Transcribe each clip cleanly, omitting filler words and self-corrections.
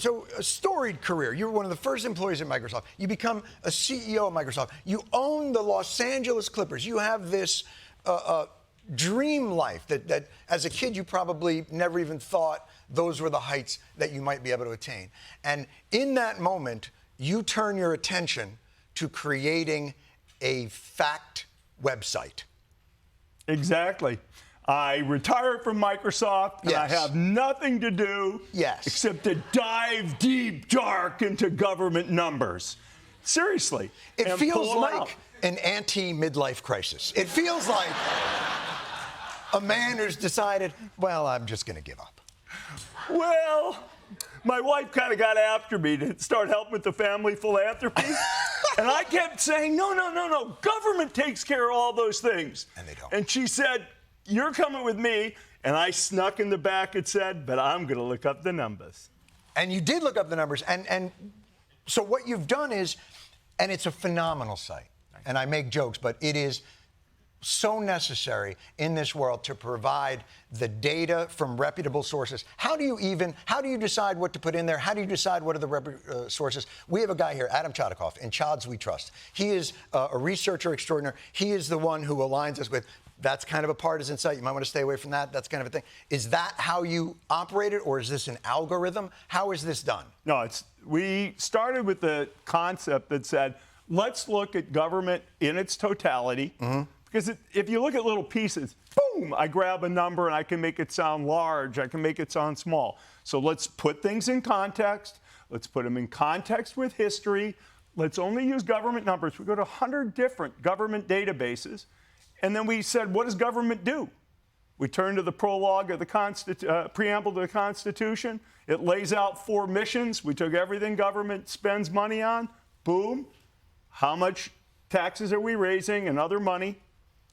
so a storied career. You were one of the first employees at Microsoft. You become a CEO of Microsoft. You own the Los Angeles Clippers. You have this dream life that as a kid you probably never even thought those were the heights that you might be able to attain. And in that moment, you turn your attention to creating a fact website. Exactly. I retired from Microsoft, and I have nothing to do except to dive deep, dark into government numbers. Seriously. It feels like an anti-midlife crisis. It feels like a man who's decided, well, I'm just going to give up. Well, my wife kind of got after me to start helping with the family philanthropy. And I kept saying, no, government takes care of all those things. And they don't. And she said, you're coming with me. And I snuck in the back and said, but I'm going to look up the numbers. And you did look up the numbers. And so what you've done is, and it's a phenomenal site. And I make jokes, but it is so necessary in this world to provide the data from reputable sources. How do you decide what to put in there? How do you decide what are the sources? We have a guy here, Adam Chodikoff, in Chods We Trust. He is a researcher extraordinaire. He is the one who aligns us with, that's kind of a partisan site. You might want to stay away from that. That's kind of a thing. Is that how you operate it, or is this an algorithm? How is this done? No, we started with the concept that said, let's look at government in its totality. Mm-hmm. Because if you look at little pieces, boom, I grab a number and I can make it sound large. I can make it sound small. So let's put things in context. Let's put them in context with history. Let's only use government numbers. We go to 100 different government databases. And then we said, what does government do? We turn to the prologue of the preamble to the Constitution. It lays out 4 missions. We took everything government spends money on. Boom. How much taxes are we raising and other money?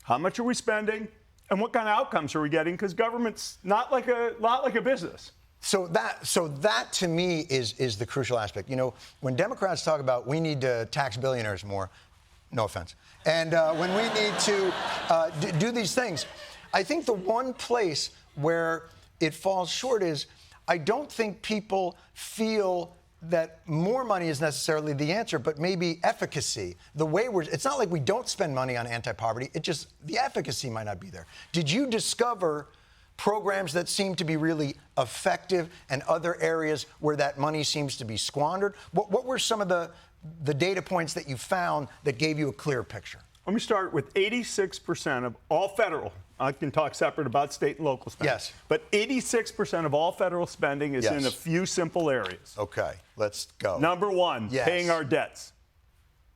How much are we spending? And what kind of outcomes are we getting? Because government's not like a business. So that to me is the crucial aspect. You know, when Democrats talk about we need to tax billionaires more, no offense, and when we need to do these things, I think the one place where it falls short is I don't think people feel that more money is necessarily the answer, but maybe efficacy. It's not like we don't spend money on anti-poverty, the efficacy might not be there. Did you discover programs that seem to be really effective and other areas where that money seems to be squandered? What were some of the data points that you found that gave you a clear picture? Let me start with 86% of all federal. I can talk separate about state and local spending. Yes. But 86% of all federal spending is in a few simple areas. Okay, let's go. Number one, paying our debts.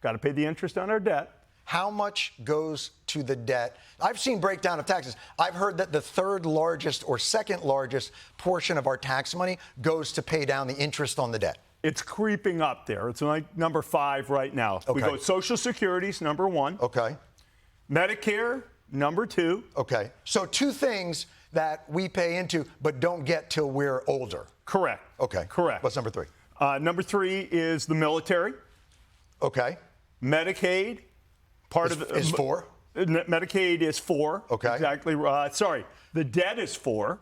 Got to pay the interest on our debt. How much goes to the debt? I've seen breakdown of taxes. I've heard that the third largest or second largest portion of our tax money goes to pay down the interest on the debt. It's creeping up there. It's like number 5 right now. Okay. We go Social Security's number 1. Okay. Medicare, number 2. Okay. So 2 things that we pay into but don't get till we're older. Correct. Okay. Correct. What's number 3? Number 3 is the military. Okay. Medicaid. Is 4? Medicaid is 4. Okay. Exactly. Sorry. The debt is 4.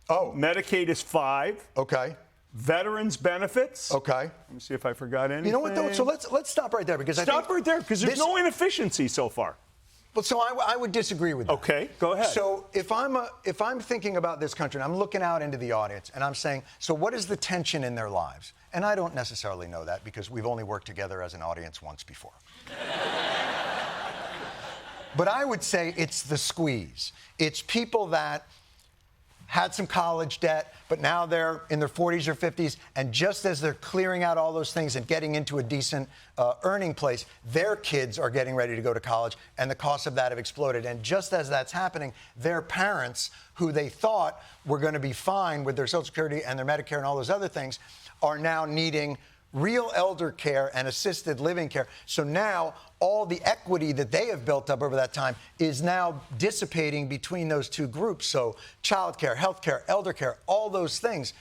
Oh. Medicaid is 5. Okay. Veterans benefits. Okay. Let me see if I forgot anything. You know what, though? So let's stop right there because Stop right there because there's no inefficiency so far. But so I would disagree with that. Okay, go ahead. So if I'm thinking about this country and I'm looking out into the audience and I'm saying, so what is the tension in their lives? And I don't necessarily know that because we've only worked together as an audience once before. But I would say it's the squeeze. It's people that had some college debt, but now they're in their 40s or 50s, and just as they're clearing out all those things and getting into a decent earning place, their kids are getting ready to go to college, and the costs of that have exploded. And just as that's happening, their parents, who they thought were going to be fine with their Social Security and their Medicare and all those other things, are now needing real elder care and assisted living care. So now all the equity that they have built up over that time is now dissipating between those 2 groups. So childcare, healthcare, elder care, all those things.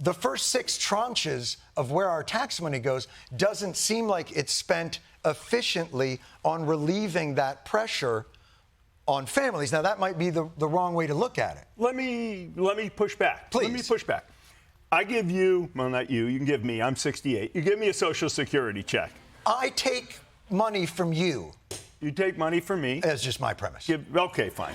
The first 6 tranches of where our tax money goes doesn't seem like it's spent efficiently on relieving that pressure on families. Now, that might be the wrong way to look at it. Let me push back. Please. Let me push back. I give you, well, not you, you can give me, I'm 68. You give me a Social Security check. I take money from you. You take money from me. That's just my premise. Okay, fine.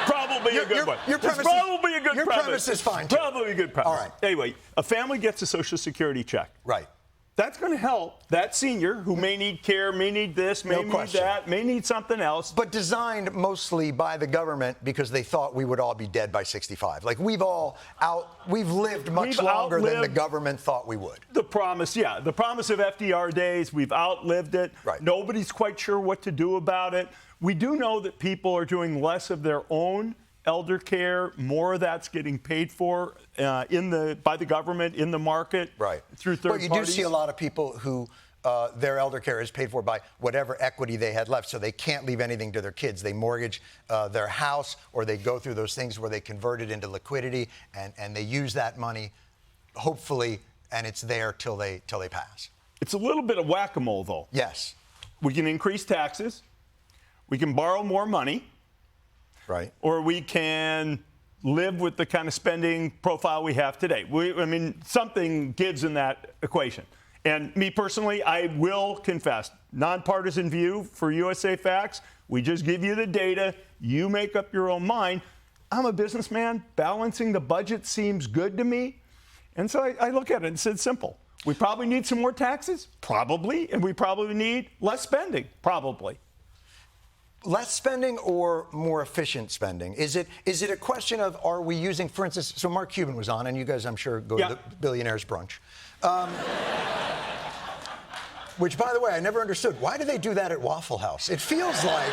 Probably a good one. Your premise it's probably a good your premise is fine, too. Probably a good premise. All right. Anyway, a family gets a Social Security check. Right. That's going to help that senior who may need care, may need this, may need that, may need something else. But designed mostly by the government because they thought we would all be dead by 65. Like we've lived much longer than the government thought we would. The promise, yeah. The promise of FDR days, we've outlived it. Right. Nobody's quite sure what to do about it. We do know that people are doing less of their own elder care, more of that's getting paid for by the government in the market, right, through third parties. But you do see a lot of people who their elder care is paid for by whatever equity they had left, so they can't leave anything to their kids. They mortgage their house, or they go through those things where they convert it into liquidity, and they use that money, hopefully, and it's there till they pass. It's a little bit of whack-a-mole, though. Yes. We can increase taxes. We can borrow more money. Right. Or we can live with the kind of spending profile we have today. Something gives in that equation. And me personally, I will confess, nonpartisan view for USAFacts. We just give you the data. You make up your own mind. I'm a businessman. Balancing the budget seems good to me. And so I look at it and it's simple. We probably need some more taxes? Probably. And we probably need less spending? Probably. Less spending or more efficient spending? Is it a question of, are we using, for instance, so Mark Cuban was on, and you guys, I'm sure, go to the billionaires brunch. Which, by the way, I never understood. Why do they do that at Waffle House? It feels like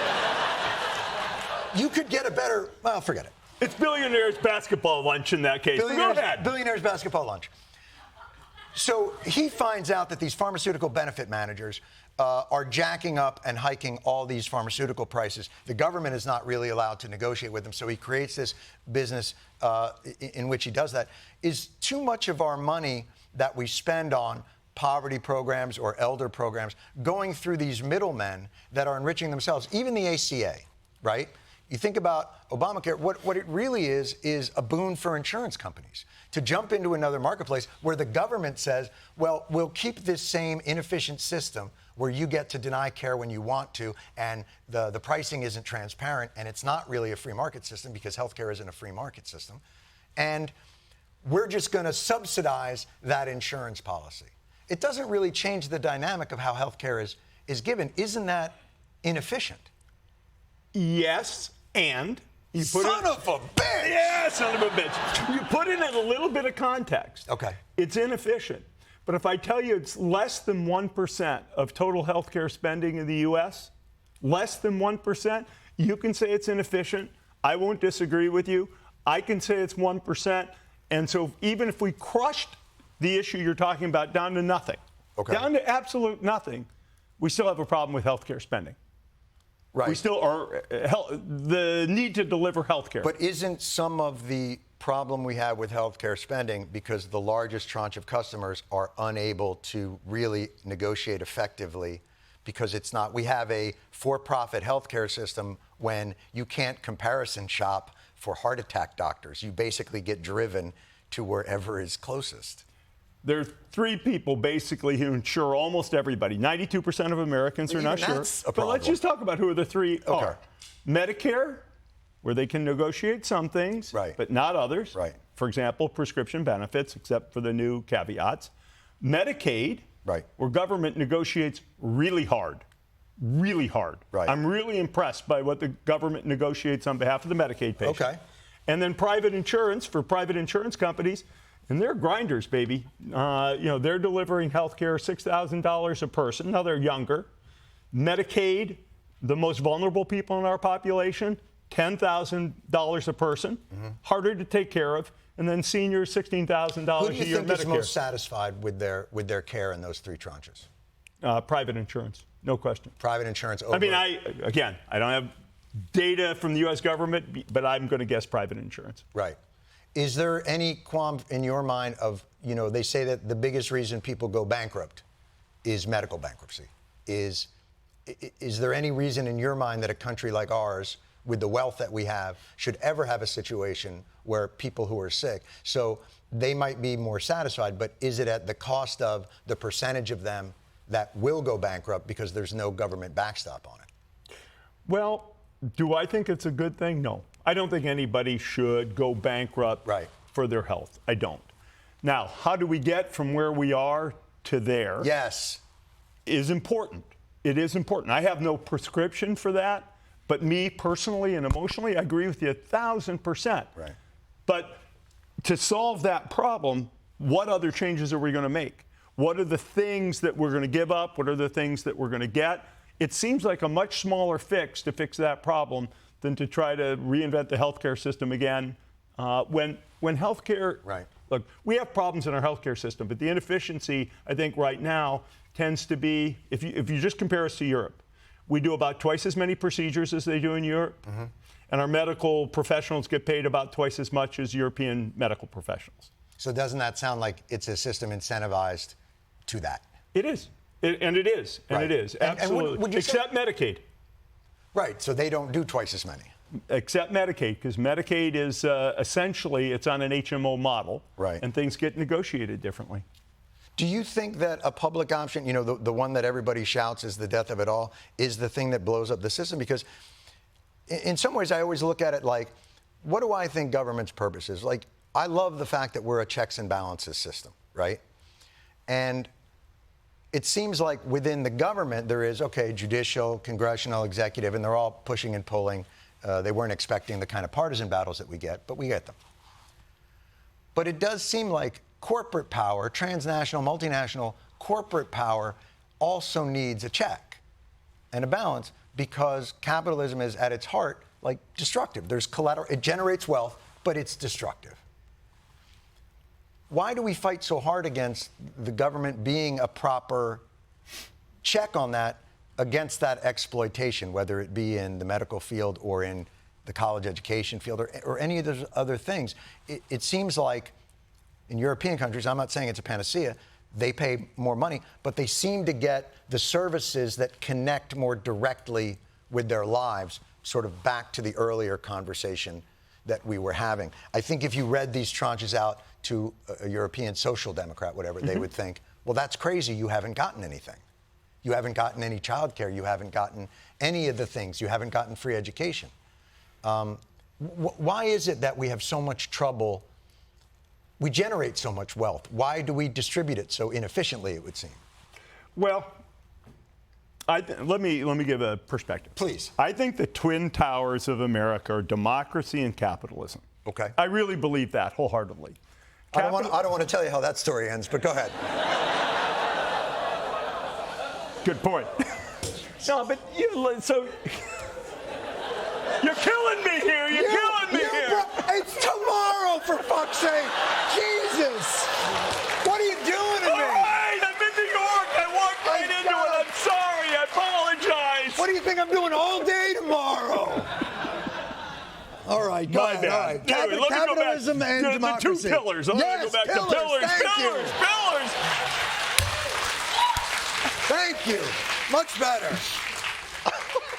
you could get a better, well, forget it. It's billionaires basketball lunch in that case. Go ahead. Billionaires basketball lunch. So he finds out that these pharmaceutical benefit managers are jacking up and hiking all these pharmaceutical prices. The government is not really allowed to negotiate with them, so he creates this business in which he does that. Is too much of our money that we spend on poverty programs or elder programs going through these middlemen that are enriching themselves, even the ACA, right? You think about Obamacare, what it really is a boon for insurance companies to jump into another marketplace where the government says, well, we'll keep this same inefficient system where you get to deny care when you want to, and the pricing isn't transparent, and it's not really a free market system because healthcare isn't a free market system. And we're just going to subsidize that insurance policy. It doesn't really change the dynamic of how healthcare is given. Isn't that inefficient? Yes, and you put son of a bitch! Yeah, son of a bitch. You put it in a little bit of context. Okay. It's inefficient. But if I tell you it's less than 1% of total healthcare spending in the U.S., less than 1%, you can say it's inefficient. I won't disagree with you. I can say it's 1%. And so even if we crushed the issue you're talking about down to nothing, down to absolute nothing, we still have a problem with healthcare spending. Right. We still are the need to deliver health care. But isn't some of the problem we have with healthcare spending because the largest tranche of customers are unable to really negotiate effectively because it's not, we have a for-profit healthcare system when you can't comparison shop for heart attack doctors. You basically get driven to wherever is closest. There are three people basically who insure almost everybody. 92% of Americans are not sure. But let's just talk about who the three are. Medicare, where they can negotiate some things, but not others. Right. For example, prescription benefits, except for the new caveats. Medicaid, where government negotiates really hard. Really hard. Right. I'm really impressed by what the government negotiates on behalf of the Medicaid patient. And then private insurance for private insurance companies. And they're grinders, baby. They're delivering health care, $6,000 a person. Now they're younger. Medicaid, the most vulnerable people in our population, $10,000 a person. Harder to take care of. And then seniors, $16,000 a year Medicare. Who do you think is most satisfied with their care in those three tranches? Private insurance, no question. Private insurance over. I mean, I don't have data from the U.S. government, but I'm going to guess private insurance. Right. Is there any qualm in your mind of, they say that the biggest reason people go bankrupt is medical bankruptcy. Is there any reason in your mind that a country like ours with the wealth that we have, should ever have a situation where people who are sick, so they might be more satisfied, but is it at the cost of the percentage of them that will go bankrupt because there's no government backstop on it? Well, do I think it's a good thing? No. I don't think anybody should go bankrupt for their health. I don't. Now, how do we get from where we are to there? Yes. Is important. It is important. I have no prescription for that, but me personally and emotionally, I agree with you 1,000%. Right. But to solve that problem, what other changes are we going to make? What are the things that we're going to give up? What are the things that we're going to get? It seems like a much smaller fix to fix that problem than to try to reinvent the healthcare system again. When healthcare, look, we have problems in our healthcare system, but the inefficiency, I think, right now tends to be, if you just compare us to Europe, we do about twice as many procedures as they do in Europe, and our medical professionals get paid about twice as much as European medical professionals. So doesn't that sound like it's a system incentivized to that? It is. It is. Absolutely. Would you Except Medicaid. Right, so they don't do twice as many. Except Medicaid, because Medicaid is essentially, it's on an HMO model, and things get negotiated differently. Do you think that a public option, you know, the one that everybody shouts is the death of it all, is the thing that blows up the system? Because in some ways, I always look at it like, what do I think government's purpose is? Like, I love the fact that we're a checks and balances system, right? And it seems like within the government, there is, okay, judicial, congressional, executive, and they're all pushing and pulling. They weren't expecting the kind of partisan battles that we get, but we get them. But it does seem like corporate power, transnational, multinational corporate power also needs a check and a balance, because capitalism is at its heart like destructive. There's collateral, it generates wealth, but it's destructive. Why do we fight so hard against the government being a proper check on that, against that exploitation, whether it be in the medical field or in the college education field or any of those other things? It seems like in European countries, I'm not saying it's a panacea, they pay more money, but they seem to get the services that connect more directly with their lives, sort of back to the earlier conversation that we were having. I think if you read these tranches out to a European social democrat, whatever, they would think, well, that's crazy, you haven't gotten anything. You haven't gotten any childcare, you haven't gotten any of the things, you haven't gotten free education. Why is it that we have so much trouble? We generate so much wealth. Why do we distribute it so inefficiently, it would seem? Well, let me give a perspective. Please. I think the twin towers of America are democracy and capitalism. Okay. I really believe that wholeheartedly. I don't want to tell you how that story ends, but go ahead. Good point. No, but so you're killing me here. You're killing me here. It's tomorrow, for fuck's sake. Jesus. What are you doing to me? All right, I'm in New York. I walked right into it. I'm sorry. I apologize. What do you think I'm doing all day tomorrow? All right, go ahead. All right. Capitalism and democracy. The two pillars. I want to go back to pillars. Pillars. Thank you. Much better.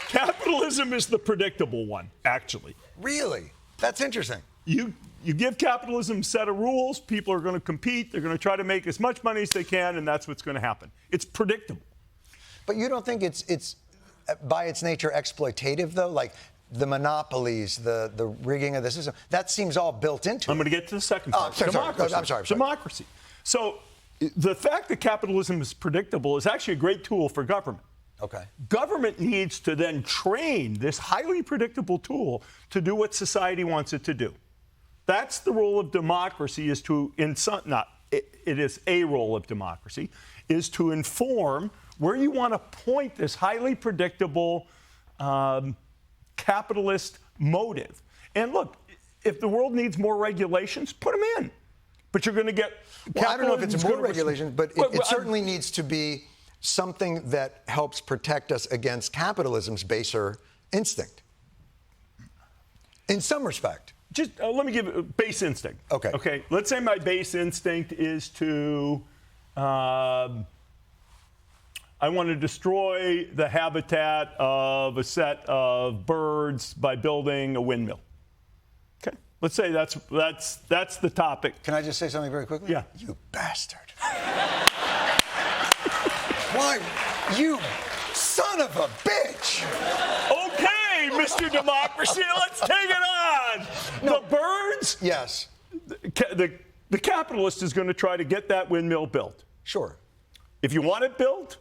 Capitalism is the predictable one, actually. Really? That's interesting. You give capitalism a set of rules, people are going to compete, they're going to try to make as much money as they can, and that's what's going to happen. It's predictable. But you don't think it's by its nature exploitative, though? Like the monopolies, the rigging of the system, that seems all built into it. I'm going to get to the second part. Democracy. I'm sorry. Democracy. So the fact that capitalism is predictable is actually a great tool for government. Okay. Government needs to then train this highly predictable tool to do what society wants it to do. That's the role of democracy, is to, it is a role of democracy, is to inform where you want to point this highly predictable capitalist motive. And look, if the world needs more regulations, put them in. But you're going to get... Well, I don't know if it's more regulations, but it certainly needs to be something that helps protect us against capitalism's baser instinct. In some respect. Just let me give a base instinct. Okay. Okay. Let's say my base instinct is to, I I want to destroy the habitat of a set of birds by building a windmill. Okay, let's say that's the topic. Can I just say something very quickly? Yeah. You bastard. Why, you son of a bitch. Okay, Mr. Democracy, let's take it on. No. The birds? Yes. The capitalist is going to try to get that windmill built. Sure. If you want it built,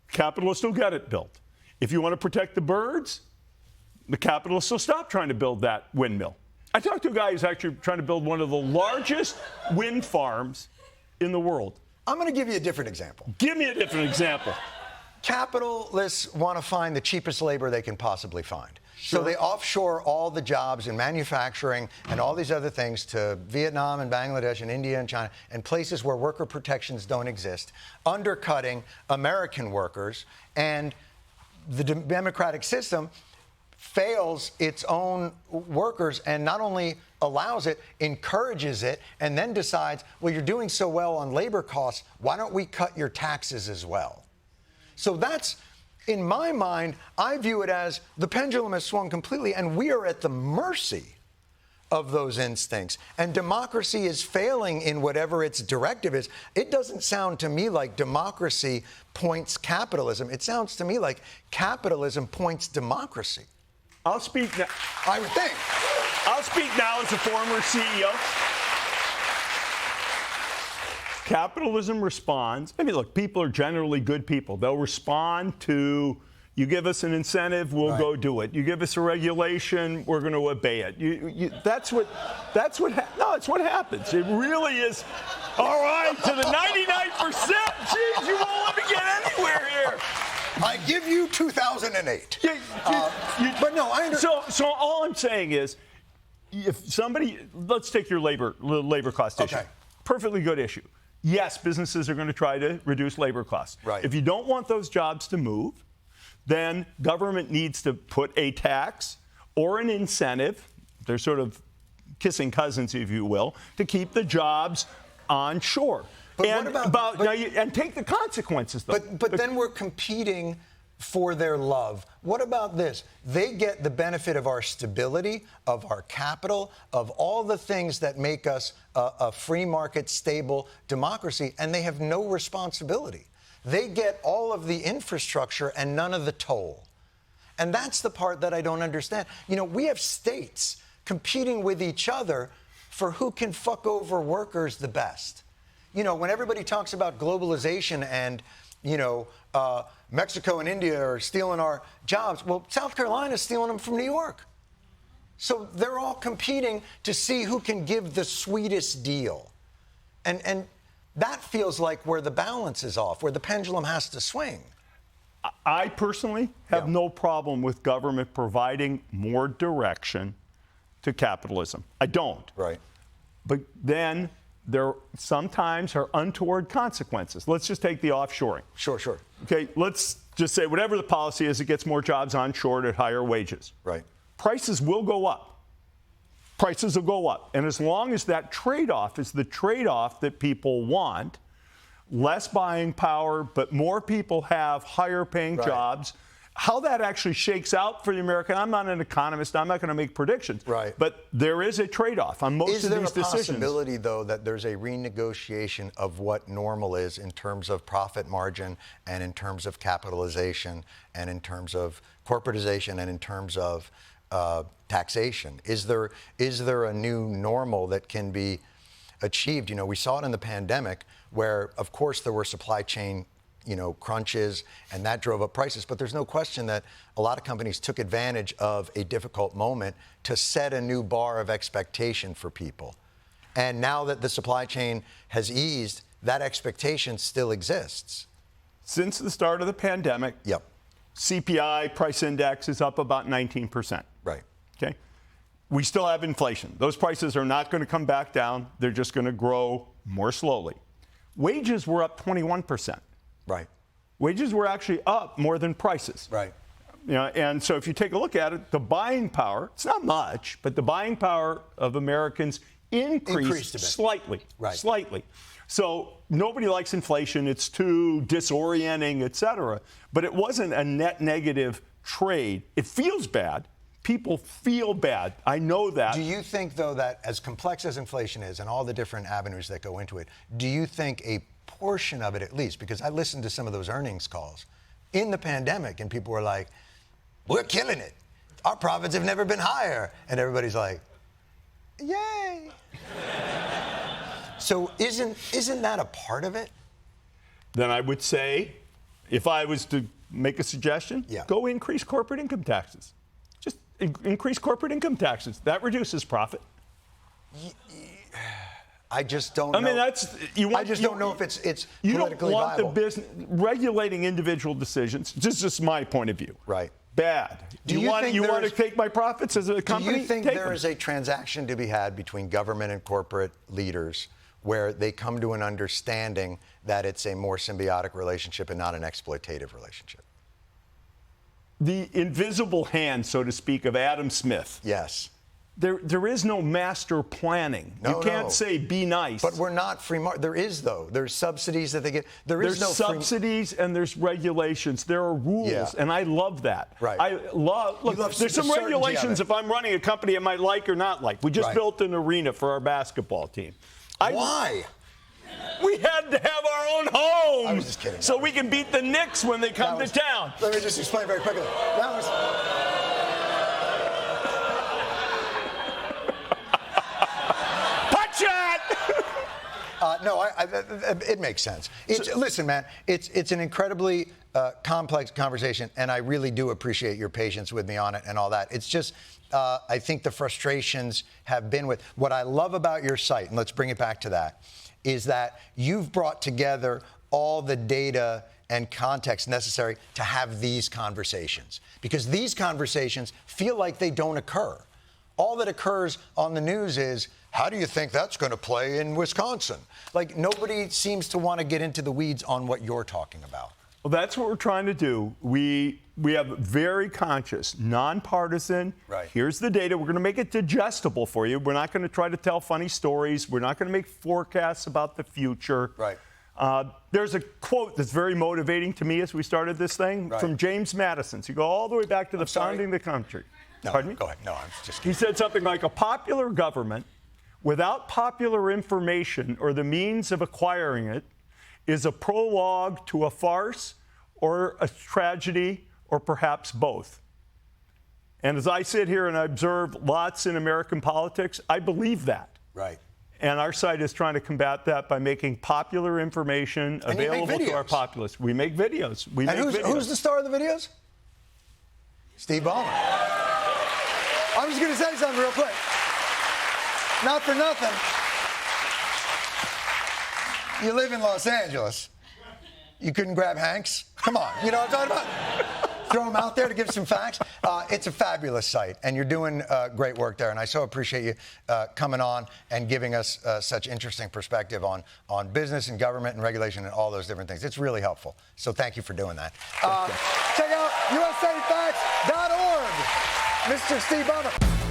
the capitalist will get it built. If you want to protect the birds, the capitalist will stop trying to build that windmill. I talked to a guy who's actually trying to build one of the largest wind farms in the world. I'm going to give you a different example. Give me a different example. Capitalists want to find the cheapest labor they can possibly find. Sure. So they offshore all the jobs in manufacturing and all these other things to Vietnam and Bangladesh and India and China and places where worker protections don't exist, undercutting American workers. And the democratic system fails its own workers and not only allows it, encourages it, and then decides, well, you're doing so well on labor costs, why don't we cut your taxes as well? So that's, in my mind, I view it as the pendulum has swung completely, and we are at the mercy of those instincts. And democracy is failing in whatever its directive is. It doesn't sound to me like democracy points capitalism. It sounds to me like capitalism points democracy. I'll speak now. I would think. I'll speak now as a former CEO. Capitalism responds. I mean, look, people are generally good people. They'll respond to, you give us an incentive, we'll go do it. You give us a regulation, we're going to obey it. That's what happens. It really is. All right, to the 99%. Geez, you won't let me get anywhere here. I give you 2008. But no, I understand. So all I'm saying is, if somebody, let's take your labor cost issue. Okay. Perfectly good issue. Yes, businesses are going to try to reduce labor costs. Right. If you don't want those jobs to move, then government needs to put a tax or an incentive, they're sort of kissing cousins, if you will, to keep the jobs on shore. But and what about, and take the consequences, though. But then we're competing for their love. What about this? They get the benefit of our stability, of our capital, of all the things that make us a free market, stable democracy, and they have no responsibility. They get all of the infrastructure and none of the toll. And that's the part that I don't understand. You know, we have states competing with each other for who can fuck over workers the best. You know, when everybody talks about globalization and, you know, Mexico and India are stealing our jobs, well, South Carolina's stealing them from New York. So they're all competing to see who can give the sweetest deal. And that feels like where the balance is off, where the pendulum has to swing. I personally have no problem with government providing more direction to capitalism. I don't. Right. But then there sometimes are untoward consequences. Let's just take the offshoring. Sure. Okay, let's just say whatever the policy is, it gets more jobs onshore at higher wages. Right. Prices will go up. Prices will go up. And as long as that trade-off is the trade-off that people want, less buying power, but more people have higher paying jobs. How that actually shakes out for the American, I'm not an economist, I'm not going to make predictions. Right. But there is a trade-off on most of these decisions. Is there a possibility, though, that there's a renegotiation of what normal is in terms of profit margin and in terms of capitalization and in terms of corporatization and in terms of taxation? Is there a new normal that can be achieved? You know, we saw it in the pandemic where, of course, there were supply chain crunches, and that drove up prices. But there's no question that a lot of companies took advantage of a difficult moment to set a new bar of expectation for people. And now that the supply chain has eased, that expectation still exists. Since the start of the pandemic, CPI price index is up about 19%. Right. Okay. We still have inflation. Those prices are not going to come back down. They're just going to grow more slowly. Wages were up 21%. Right. Wages were actually up more than prices. Right. You know, and so if you take a look at it, the buying power, it's not much, but the buying power of Americans increased a bit. slightly. Right. Slightly. So nobody likes inflation. It's too disorienting, et cetera. But it wasn't a net negative trade. It feels bad. People feel bad. I know that. Do you think, though, that as complex as inflation is and all the different avenues that go into it, do you think a portion of it, at least, because I listened to some of those earnings calls in the pandemic, and people were like, we're killing it. Our profits have never been higher. And everybody's like, yay. So isn't that a part of it? Then I would say, if I was to make a suggestion, go increase corporate income taxes. Just increase corporate income taxes. That reduces profit. I just don't know. I mean, I just don't know if it's you politically don't want viable. the business regulating individual decisions. This is just my point of view. Right. Bad. Do you want to take my profits as a company? Do you think Take there them. is a transaction to be had between government and corporate leaders where they come to an understanding that it's a more symbiotic relationship and not an exploitative relationship? The invisible hand, so to speak, of Adam Smith. Yes. There is no master planning. No, you can't no. say be nice. But we're not free market. There is, though. There's subsidies that they get. There's no subsidies and there's regulations. There are rules, and I love that. Right. Look, there's some regulations if I'm running a company I might like or not like. We just built an arena for our basketball team. Why? We had to have our own home. I was just kidding. So we can beat the Knicks when they come to town. Let me just explain very quickly. That was... No, it makes sense. Listen, man, it's an incredibly complex conversation, and I really do appreciate your patience with me on it and all that. It's just, I think the frustrations have been with what I love about your site, and let's bring it back to that, is that you've brought together all the data and context necessary to have these conversations, because these conversations feel like they don't occur. All that occurs on the news is, how do you think that's going to play in Wisconsin? Like, nobody seems to want to get into the weeds on what you're talking about. Well, that's what we're trying to do. We have very conscious, nonpartisan. Right. Here's the data. We're going to make it digestible for you. We're not going to try to tell funny stories. We're not going to make forecasts about the future. Right. There's a quote that's very motivating to me as we started this thing from James Madison. So you go all the way back to the founding of the country. No, Pardon me? Go ahead. No, I'm just kidding. He said something like, a popular government without popular information or the means of acquiring it is a prologue to a farce or a tragedy or perhaps both. And as I sit here and I observe lots in American politics, I believe that. Right. And our site is trying to combat that by making popular information available to our populace. We make videos. Who's the star of the videos? Steve Ballmer. I was going to say something real quick. Not for nothing. You live in Los Angeles. You couldn't grab Hanks? Come on. You know what I'm talking about? Throw him out there to give some facts. It's a fabulous site, and you're doing great work there. And I so appreciate you coming on and giving us such interesting perspective on business and government and regulation and all those different things. It's really helpful. So thank you for doing that. Check out USAFacts.org. Mr. Steve Ballmer.